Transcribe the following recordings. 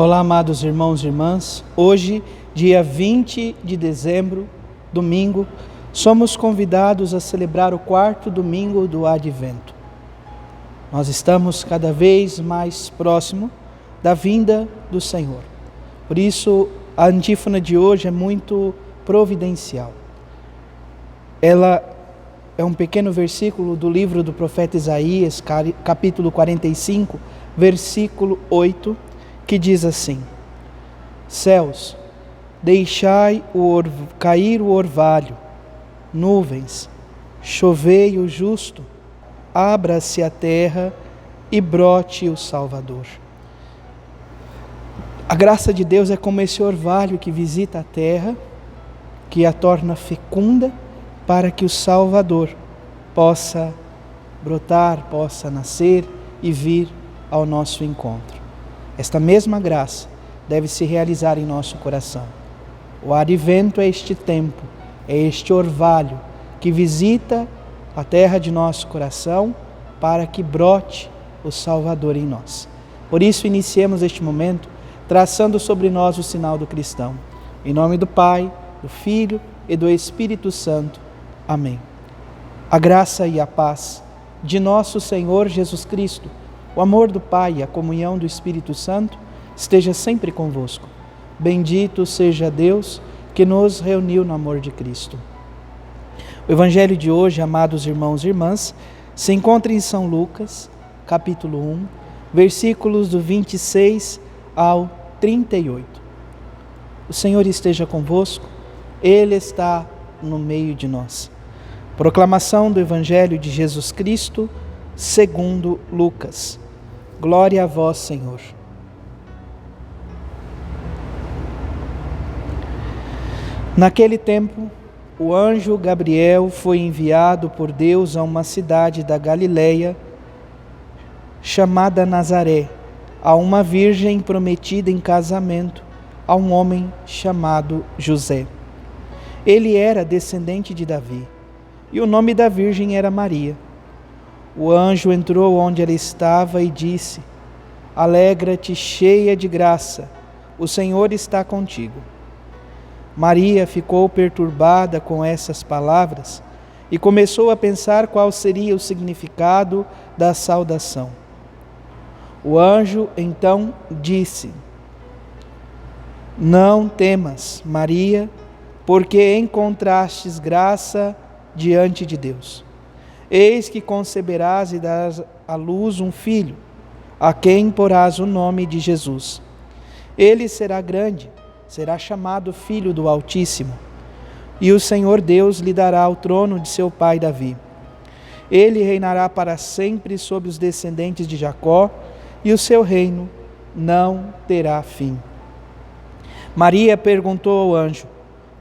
Olá, amados irmãos e irmãs. Hoje, dia 20 de dezembro, domingo, somos convidados a celebrar o quarto domingo do Advento. Nós estamos cada vez mais próximo da vinda do Senhor. Por isso, a antífona de hoje é muito providencial. Ela é um pequeno versículo do livro do profeta Isaías, capítulo 45, versículo 8, que diz assim: Céus, deixai cair o orvalho, nuvens, chovei o justo, abra-se a terra e brote o Salvador. A graça de Deus é como esse orvalho que visita a terra, que a torna fecunda, para que o Salvador possa brotar, possa nascer e vir ao nosso encontro. Esta mesma graça deve se realizar em nosso coração. O advento é este tempo, é este orvalho que visita a terra de nosso coração para que brote o Salvador em nós. Por isso, iniciemos este momento traçando sobre nós o sinal do cristão. Em nome do Pai, do Filho e do Espírito Santo. Amém. A graça e a paz de nosso Senhor Jesus Cristo, o amor do Pai e a comunhão do Espírito Santo esteja sempre convosco. Bendito seja Deus que nos reuniu no amor de Cristo. O Evangelho de hoje, amados irmãos e irmãs, se encontra em São Lucas, capítulo 1, versículos do 26 ao 38. O Senhor esteja convosco, Ele está no meio de nós. Proclamação do Evangelho de Jesus Cristo, segundo Lucas. Glória a vós, Senhor. Naquele tempo, o anjo Gabriel foi enviado por Deus a uma cidade da Galileia, chamada Nazaré, a uma virgem prometida em casamento a um homem chamado José. Ele era descendente de Davi, e o nome da virgem era Maria. O anjo entrou onde ela estava e disse: Alegra-te, cheia de graça, o Senhor está contigo. Maria ficou perturbada com essas palavras e começou a pensar qual seria o significado da saudação. O anjo então disse: Não temas, Maria, porque encontrastes graça diante de Deus. Eis que conceberás e darás à luz um filho, a quem porás o nome de Jesus. Ele será grande, será chamado Filho do Altíssimo, e o Senhor Deus lhe dará o trono de seu pai Davi. Ele reinará para sempre sobre os descendentes de Jacó, e o seu reino não terá fim. Maria perguntou ao anjo: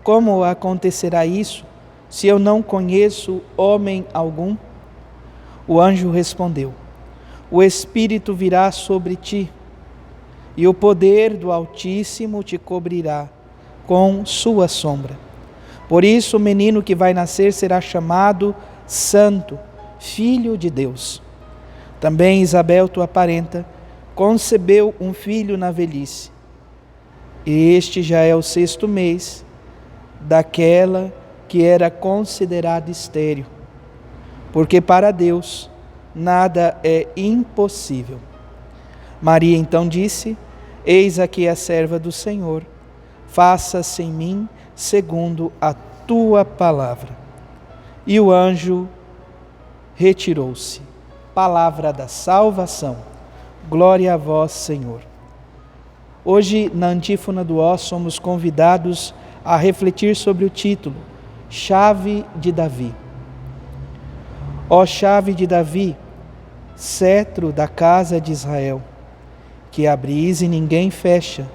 Como acontecerá isso, se eu não conheço homem algum? O anjo respondeu: O Espírito virá sobre ti, e o poder do Altíssimo te cobrirá com sua sombra. Por isso o menino que vai nascer será chamado Santo, Filho de Deus. Também Isabel, tua parenta, concebeu um filho na velhice. Este já é o 6º mês daquela que era considerada estéril, porque para Deus nada é impossível. Maria então disse: Eis aqui a serva do Senhor, faça-se em mim segundo a tua palavra. E o anjo retirou-se. Palavra da salvação. Glória a vós, Senhor. Hoje, na antífona do Ó, somos convidados a refletir sobre o título Chave de Davi. Ó chave de Davi, cetro da casa de Israel, que abris e ninguém fecha,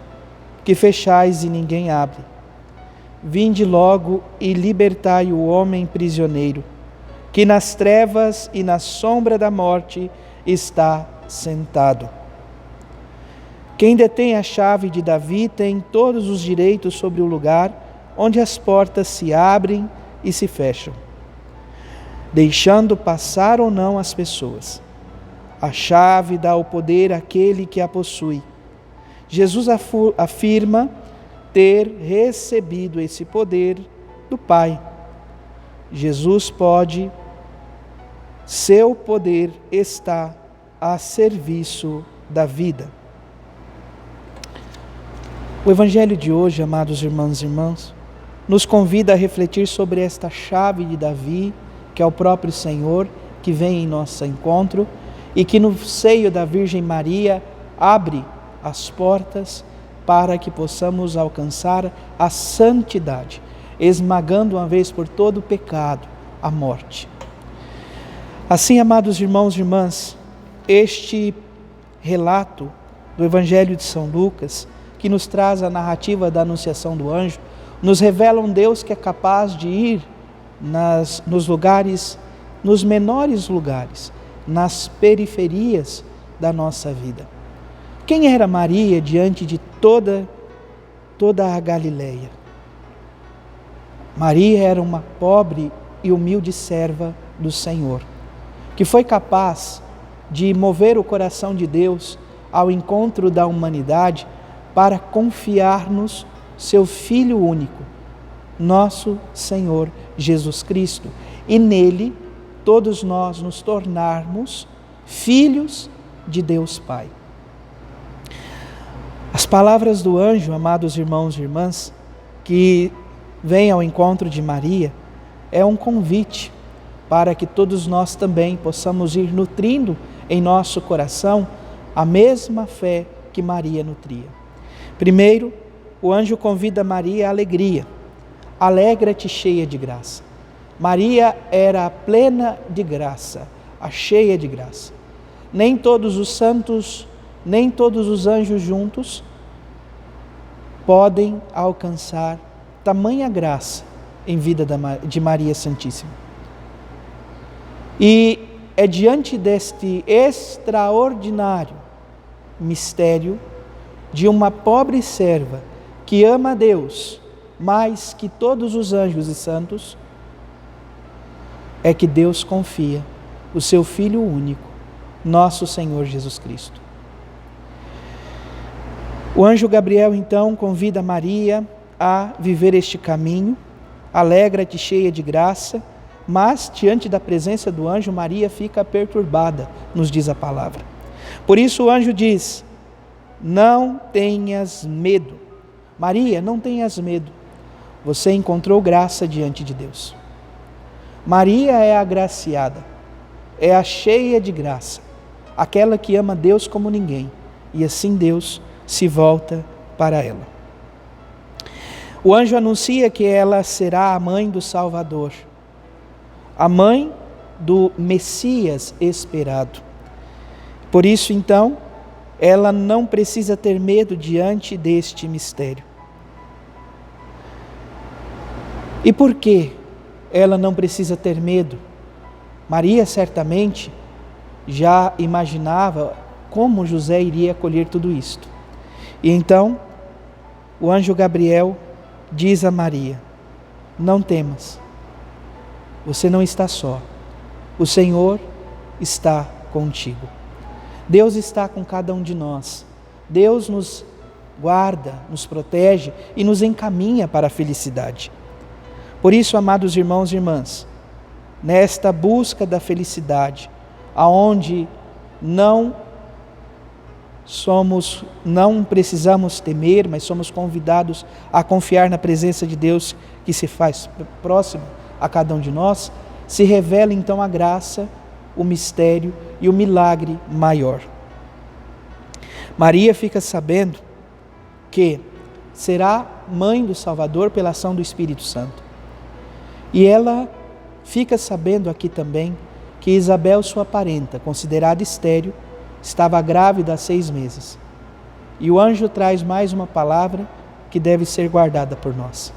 que fechais e ninguém abre. Vinde logo e libertai o homem prisioneiro, que nas trevas e na sombra da morte está sentado. Quem detém a chave de Davi tem todos os direitos sobre o lugar onde as portas se abrem e se fecham, deixando passar ou não as pessoas. A chave dá o poder àquele que a possui. Jesus afirma ter recebido esse poder do Pai. Jesus pode, seu poder está a serviço da vida. O Evangelho de hoje, amados irmãos e irmãs, nos convida a refletir sobre esta chave de Davi, que é o próprio Senhor, que vem em nosso encontro e que no seio da Virgem Maria abre as portas para que possamos alcançar a santidade, esmagando uma vez por todo o pecado, a morte. Assim, amados irmãos e irmãs, este relato do Evangelho de São Lucas, que nos traz a narrativa da anunciação do anjo, nos revela um Deus que é capaz de ir nos lugares, nos menores lugares, nas periferias da nossa vida. Quem era Maria diante de toda a Galileia? Maria era uma pobre e humilde serva do Senhor, que foi capaz de mover o coração de Deus ao encontro da humanidade para confiar-nos seu Filho único, nosso Senhor Jesus Cristo, e nele todos nós nos tornarmos filhos de Deus Pai. As palavras do anjo, amados irmãos e irmãs, que vem ao encontro de Maria, é um convite para que todos nós também possamos ir nutrindo em nosso coração a mesma fé que Maria nutria. Primeiro, o anjo convida Maria à alegria. Alegra-te, cheia de graça. Maria era a plena de graça, a cheia de graça. Nem todos os santos, nem todos os anjos juntos podem alcançar tamanha graça em vida de Maria Santíssima. E é diante deste extraordinário mistério de uma pobre serva que ama a Deus mais que todos os anjos e santos, é que Deus confia o seu Filho único, nosso Senhor Jesus Cristo. O anjo Gabriel então convida Maria a viver este caminho. Alegra-te, cheia de graça, mas diante da presença do anjo, Maria fica perturbada, nos diz a palavra. Por isso o anjo diz: não tenhas medo. Maria, não tenhas medo. Você encontrou graça diante de Deus. Maria é a agraciada, é a cheia de graça, aquela que ama Deus como ninguém, e assim Deus se volta para ela. O anjo anuncia que ela será a mãe do Salvador, a mãe do Messias esperado. Por isso, então, ela não precisa ter medo diante deste mistério. E por que ela não precisa ter medo? Maria certamente já imaginava como José iria acolher tudo isto. E então, o anjo Gabriel diz a Maria: não temas, você não está só, o Senhor está contigo. Deus está com cada um de nós. Deus nos guarda, nos protege e nos encaminha para a felicidade. Por isso, amados irmãos e irmãs, nesta busca da felicidade, aonde não precisamos temer, mas somos convidados a confiar na presença de Deus que se faz próximo a cada um de nós, se revela então a graça, o mistério e o milagre maior. Maria fica sabendo que será mãe do Salvador pela ação do Espírito Santo. E ela fica sabendo aqui também que Isabel, sua parenta, considerada estéril, estava grávida há 6 meses. E o anjo traz mais uma palavra que deve ser guardada por nós.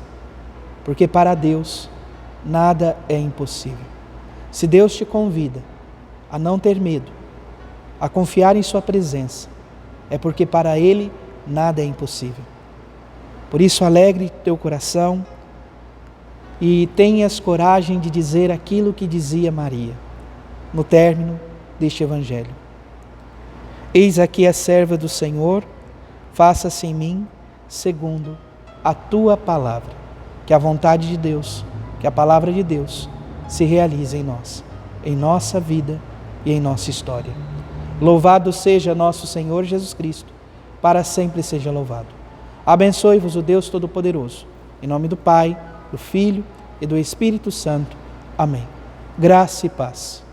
Porque para Deus nada é impossível. Se Deus te convida a não ter medo, a confiar em sua presença, é porque para Ele nada é impossível. Por isso, alegre teu coração e tenhas coragem de dizer aquilo que dizia Maria no término deste Evangelho: eis aqui a serva do Senhor, faça-se em mim segundo a tua palavra. Que a vontade de Deus, que a palavra de Deus se realize em nós, em nossa vida e em nossa história. Louvado seja nosso Senhor Jesus Cristo, para sempre seja louvado. Abençoe-vos o Deus Todo-Poderoso, em nome do Pai, do Filho e do Espírito Santo. Amém. Graça e paz.